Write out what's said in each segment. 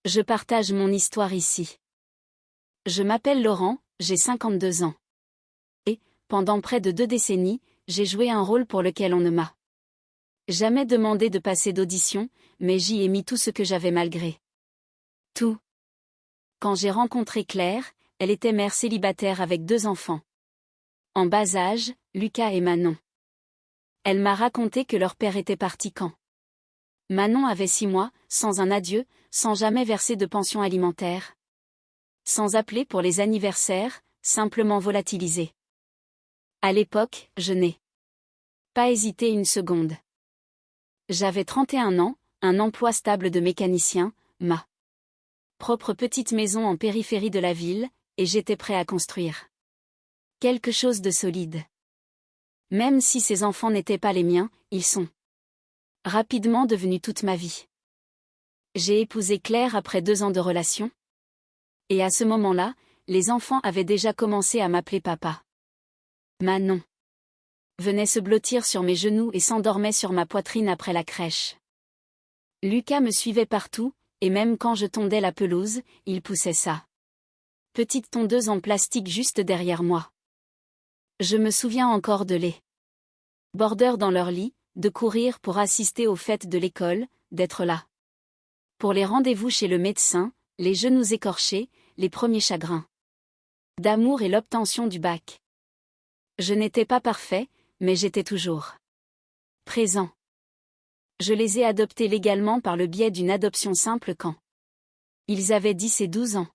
Je partage mon histoire ici. Je m'appelle Laurent, j'ai 52 ans. Et, pendant près de 2 décennies, j'ai joué un rôle pour lequel on ne m'a jamais demandé de passer d'audition, mais j'y ai mis tout ce que j'avais malgré tout. Quand j'ai rencontré Claire, elle était mère célibataire avec 2 enfants. En bas âge, Lucas et Manon. Elle m'a raconté que leur père était parti quand Manon avait 6 mois, sans un adieu, sans jamais verser de pension alimentaire. Sans appeler pour les anniversaires, simplement volatilisé. À l'époque, je n'ai pas hésité une seconde. J'avais 31 ans, un emploi stable de mécanicien, ma propre petite maison en périphérie de la ville, et j'étais prêt à construire quelque chose de solide. Même si ces enfants n'étaient pas les miens, ils sont rapidement devenus toute ma vie. J'ai épousé Claire après 2 ans de relation. Et à ce moment-là, les enfants avaient déjà commencé à m'appeler papa. Manon venait se blottir sur mes genoux et s'endormait sur ma poitrine après la crèche. Lucas me suivait partout, et même quand je tondais la pelouse, il poussait sa petite tondeuse en plastique juste derrière moi. Je me souviens encore de les bordeurs dans leur lit, de courir pour assister aux fêtes de l'école, d'être là pour les rendez-vous chez le médecin, les genoux écorchés, les premiers chagrins d'amour et l'obtention du bac. Je n'étais pas parfait, mais j'étais toujours présent. Je les ai adoptés légalement par le biais d'une adoption simple quand ils avaient 10 et 12 ans.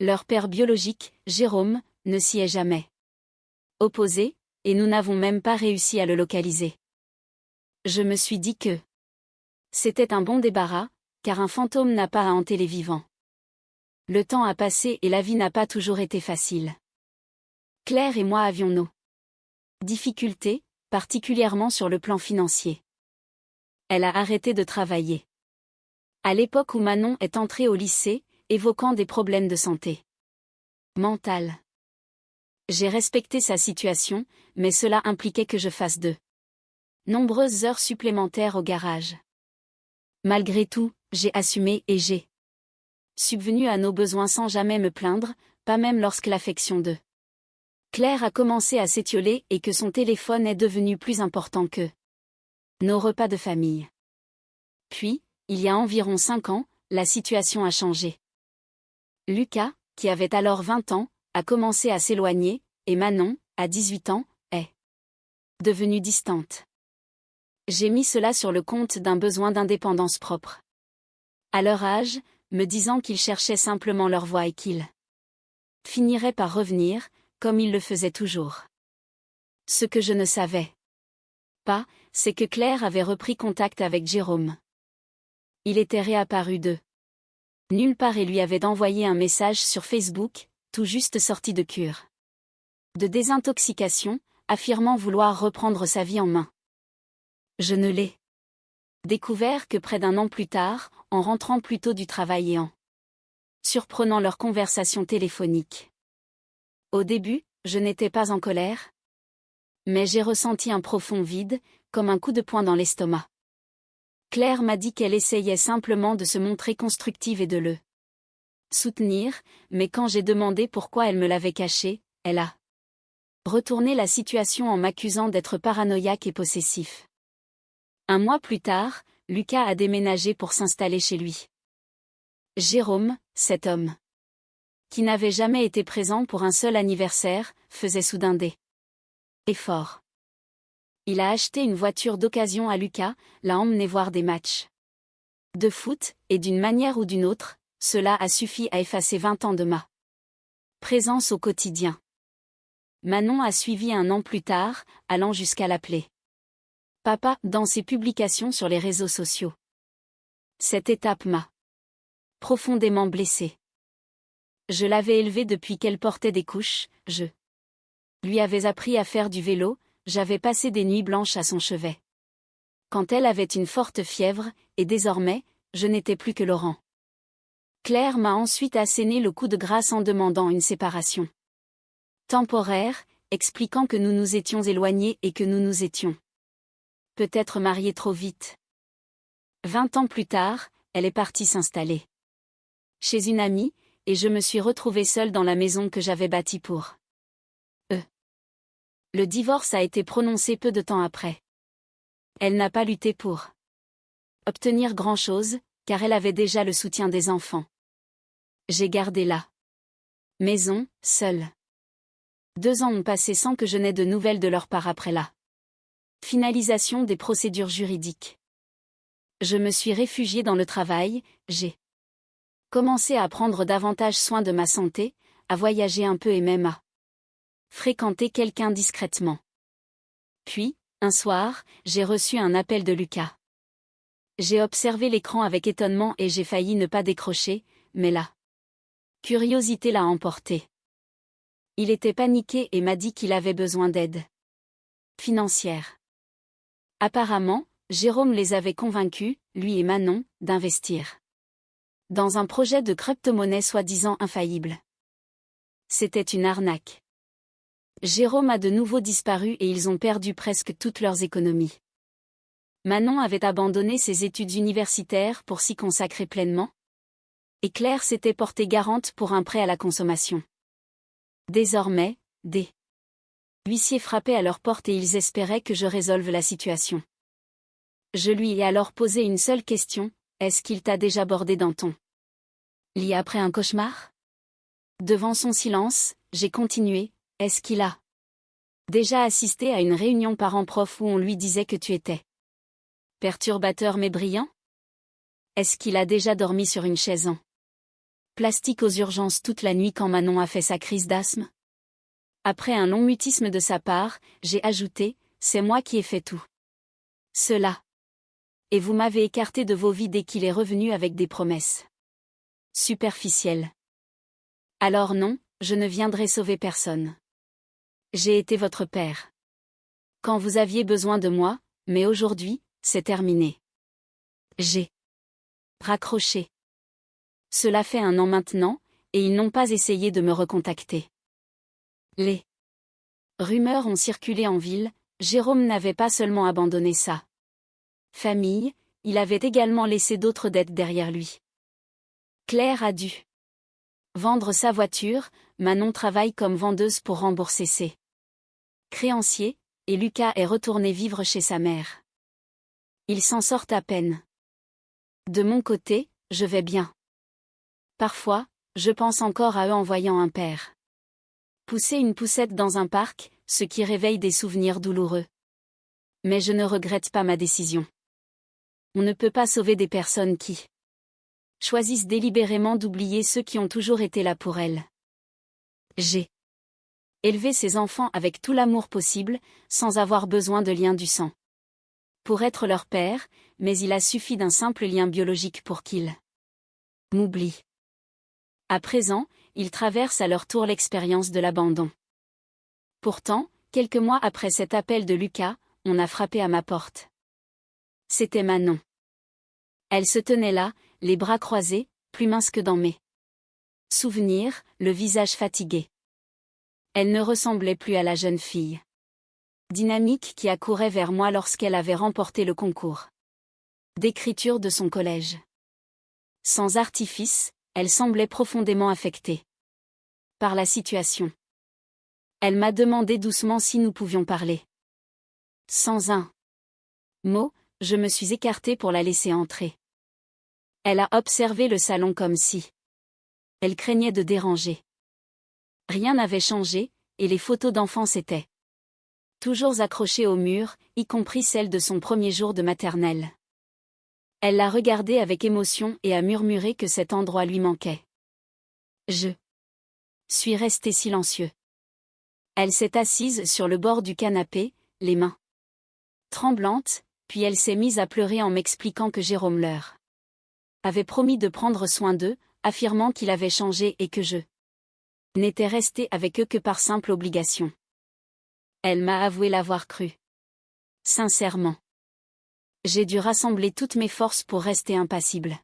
Leur père biologique, Jérôme, ne s'y est jamais opposé, et nous n'avons même pas réussi à le localiser. Je me suis dit que c'était un bon débarras, car un fantôme n'a pas à hanter les vivants. Le temps a passé et la vie n'a pas toujours été facile. Claire et moi avions nos difficultés, particulièrement sur le plan financier. Elle a arrêté de travailler. À l'époque où Manon est entrée au lycée, évoquant des problèmes de santé mentale. J'ai respecté sa situation, mais cela impliquait que je fasse de nombreuses heures supplémentaires au garage. Malgré tout, j'ai assumé et j'ai subvenu à nos besoins sans jamais me plaindre, pas même lorsque l'affection de Claire a commencé à s'étioler et que son téléphone est devenu plus important que nos repas de famille. Puis, il y a environ 5 ans, la situation a changé. Lucas, qui avait alors 20 ans, a commencé à s'éloigner, et Manon, à 18 ans, est devenue distante. J'ai mis cela sur le compte d'un besoin d'indépendance propre. À leur âge, me disant qu'ils cherchaient simplement leur voie et qu'ils finiraient par revenir, comme ils le faisaient toujours. Ce que je ne savais pas, c'est que Claire avait repris contact avec Jérôme. Il était réapparu de nulle part et lui avait envoyé un message sur Facebook, tout juste sorti de cure de désintoxication, affirmant vouloir reprendre sa vie en main. Je ne l'ai découvert que près d'1 an plus tard, en rentrant plus tôt du travail et en surprenant leur conversation téléphonique. Au début, je n'étais pas en colère, mais j'ai ressenti un profond vide, comme un coup de poing dans l'estomac. Claire m'a dit qu'elle essayait simplement de se montrer constructive et de le soutenir, mais quand j'ai demandé pourquoi elle me l'avait caché, elle a retourné la situation en m'accusant d'être paranoïaque et possessif. 1 mois plus tard, Lucas a déménagé pour s'installer chez lui. Jérôme, cet homme qui n'avait jamais été présent pour un seul anniversaire, faisait soudain des efforts. Il a acheté une voiture d'occasion à Lucas, l'a emmené voir des matchs de foot, et d'une manière ou d'une autre, cela a suffi à effacer 20 ans de ma présence au quotidien. Manon a suivi 1 an plus tard, allant jusqu'à l'appeler papa dans ses publications sur les réseaux sociaux. Cette étape m'a profondément blessée. Je l'avais élevée depuis qu'elle portait des couches, je lui avais appris à faire du vélo, j'avais passé des nuits blanches à son chevet. Quand elle avait une forte fièvre, et désormais, je n'étais plus que Laurent. Claire m'a ensuite asséné le coup de grâce en demandant une séparation temporaire, expliquant que nous nous étions éloignés et que nous nous étions peut-être mariés trop vite. 20 ans plus tard, elle est partie s'installer chez une amie, et je me suis retrouvée seule dans la maison que j'avais bâtie pour eux. Le divorce a été prononcé peu de temps après. Elle n'a pas lutté pour obtenir grand-chose, car elle avait déjà le soutien des enfants. J'ai gardé la maison, seule. 2 ans ont passé sans que je n'aie de nouvelles de leur part après la finalisation des procédures juridiques. Je me suis réfugiée dans le travail, j'ai commencé à prendre davantage soin de ma santé, à voyager un peu et même à fréquenter quelqu'un discrètement. Puis, un soir, j'ai reçu un appel de Lucas. J'ai observé l'écran avec étonnement et j'ai failli ne pas décrocher, mais la curiosité l'a emporté. Il était paniqué et m'a dit qu'il avait besoin d'aide financière. Apparemment, Jérôme les avait convaincus, lui et Manon, d'investir dans un projet de crypto-monnaie soi-disant infaillible. C'était une arnaque. Jérôme a de nouveau disparu et ils ont perdu presque toutes leurs économies. Manon avait abandonné ses études universitaires pour s'y consacrer pleinement. Et Claire s'était portée garante pour un prêt à la consommation. Désormais, des huissiers frappaient à leur porte et ils espéraient que je résolve la situation. Je lui ai alors posé une seule question, est-ce qu'il t'a déjà bordé dans ton lit après un cauchemar? Devant son silence, j'ai continué, est-ce qu'il a déjà assisté à une réunion parents-prof où on lui disait que tu étais perturbateur mais brillant? Est-ce qu'il a déjà dormi sur une chaise en plastique aux urgences toute la nuit quand Manon a fait sa crise d'asthme? Après un long mutisme de sa part, j'ai ajouté, c'est moi qui ai fait tout cela. Et vous m'avez écarté de vos vies dès qu'il est revenu avec des promesses superficielles. Alors non, je ne viendrai sauver personne. J'ai été votre père quand vous aviez besoin de moi, mais aujourd'hui, c'est terminé. J'ai raccroché. Cela fait 1 an maintenant, et ils n'ont pas essayé de me recontacter. Les rumeurs ont circulé en ville, Jérôme n'avait pas seulement abandonné sa famille, il avait également laissé d'autres dettes derrière lui. Claire a dû vendre sa voiture, Manon travaille comme vendeuse pour rembourser ses créanciers, et Lucas est retourné vivre chez sa mère. Ils s'en sortent à peine. De mon côté, je vais bien. Parfois, je pense encore à eux en voyant un père pousser une poussette dans un parc, ce qui réveille des souvenirs douloureux. Mais je ne regrette pas ma décision. On ne peut pas sauver des personnes qui choisissent délibérément d'oublier ceux qui ont toujours été là pour elles. J'ai élevé ces enfants avec tout l'amour possible, sans avoir besoin de lien du sang pour être leur père, mais il a suffi d'un simple lien biologique pour qu'ils m'oublient. À présent, ils traversent à leur tour l'expérience de l'abandon. Pourtant, quelques mois après cet appel de Lucas, on a frappé à ma porte. C'était Manon. Elle se tenait là, les bras croisés, plus mince que dans mes souvenirs, le visage fatigué. Elle ne ressemblait plus à la jeune fille dynamique qui accourait vers moi lorsqu'elle avait remporté le concours d'écriture de son collège. Sans artifice, elle semblait profondément affectée par la situation. Elle m'a demandé doucement si nous pouvions parler. Sans un mot, je me suis écartée pour la laisser entrer. Elle a observé le salon comme si elle craignait de déranger. Rien n'avait changé, et les photos d'enfance étaient toujours accrochées au mur, y compris celle de son premier jour de maternelle. Elle l'a regardée avec émotion et a murmuré que cet endroit lui manquait. Je suis resté silencieux. Elle s'est assise sur le bord du canapé, les mains tremblantes, puis elle s'est mise à pleurer en m'expliquant que Jérôme leur avait promis de prendre soin d'eux, affirmant qu'il avait changé et que je n'étais restée avec eux que par simple obligation. Elle m'a avoué l'avoir cru. Sincèrement. J'ai dû rassembler toutes mes forces pour rester impassible.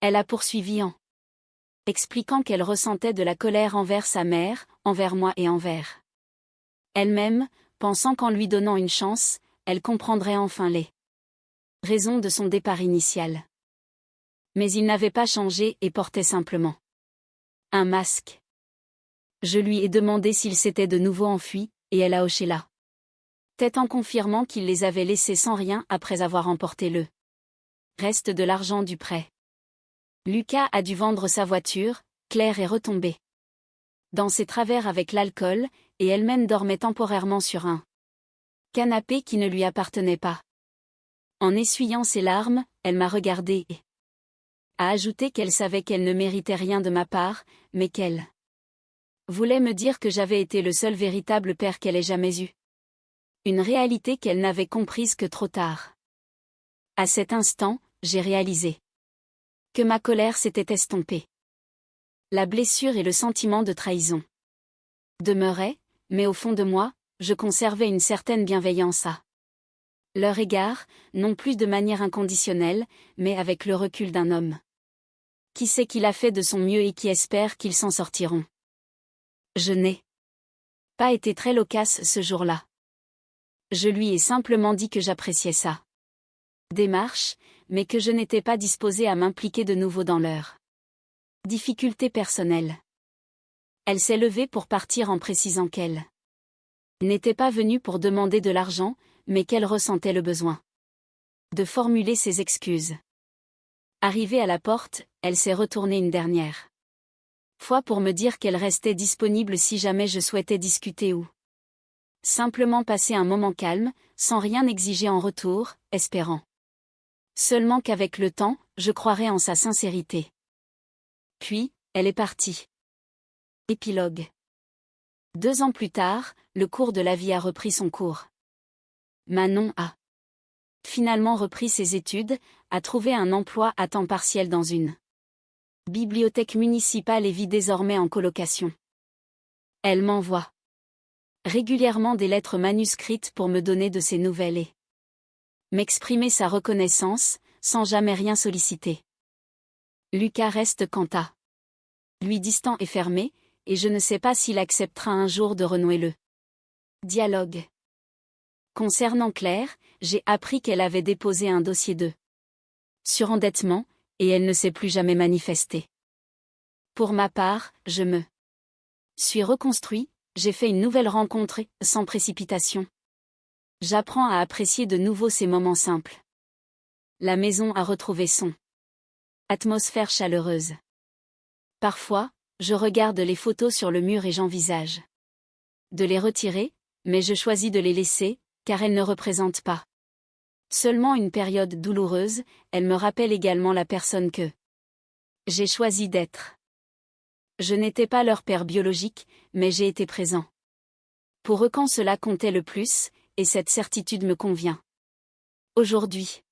Elle a poursuivi en expliquant qu'elle ressentait de la colère envers sa mère, envers moi et envers elle-même, pensant qu'en lui donnant une chance, elle comprendrait enfin les raisons de son départ initial. Mais il n'avait pas changé et portait simplement un masque. Je lui ai demandé s'il s'était de nouveau enfui, et elle a hoché la tête en confirmant qu'il les avait laissés sans rien après avoir emporté le reste de l'argent du prêt. Lucas a dû vendre sa voiture, Claire est retombée dans ses travers avec l'alcool, et elle-même dormait temporairement sur un canapé qui ne lui appartenait pas. En essuyant ses larmes, elle m'a regardée et a ajouté qu'elle savait qu'elle ne méritait rien de ma part, mais qu'elle voulait me dire que j'avais été le seul véritable père qu'elle ait jamais eu. Une réalité qu'elle n'avait comprise que trop tard. À cet instant, j'ai réalisé que ma colère s'était estompée. La blessure et le sentiment de trahison demeuraient, mais au fond de moi, je conservais une certaine bienveillance à leur égard, non plus de manière inconditionnelle, mais avec le recul d'un homme qui sait qu'il a fait de son mieux et qui espère qu'ils s'en sortiront. Je n'ai pas été très loquace ce jour-là. Je lui ai simplement dit que j'appréciais sa démarche, mais que je n'étais pas disposée à m'impliquer de nouveau dans leurs difficultés personnelles. Elle s'est levée pour partir en précisant qu'elle n'était pas venue pour demander de l'argent, mais qu'elle ressentait le besoin de formuler ses excuses. Arrivée à la porte, elle s'est retournée une dernière fois pour me dire qu'elle restait disponible si jamais je souhaitais discuter ou simplement passer un moment calme, sans rien exiger en retour, espérant seulement qu'avec le temps, je croirais en sa sincérité. Puis, elle est partie. Épilogue. 2 ans plus tard, le cours de la vie a repris son cours. Manon a finalement repris ses études, a trouvé un emploi à temps partiel dans une bibliothèque municipale et vit désormais en colocation. Elle m'envoie régulièrement des lettres manuscrites pour me donner de ses nouvelles et m'exprimer sa reconnaissance, sans jamais rien solliciter. Lucas reste quant à lui distant et fermé, et je ne sais pas s'il acceptera un jour de renouer le dialogue. Concernant Claire, j'ai appris qu'elle avait déposé un dossier de surendettement, et elle ne s'est plus jamais manifestée. Pour ma part, je me suis reconstruit, j'ai fait une nouvelle rencontre et, sans précipitation, j'apprends à apprécier de nouveau ces moments simples. La maison a retrouvé son atmosphère chaleureuse. Parfois, je regarde les photos sur le mur et j'envisage de les retirer, mais je choisis de les laisser, car elles ne représentent pas seulement une période douloureuse, elles me rappellent également la personne que j'ai choisi d'être. Je n'étais pas leur père biologique, mais j'ai été présent pour eux quand cela comptait le plus, et cette certitude me convient. Aujourd'hui.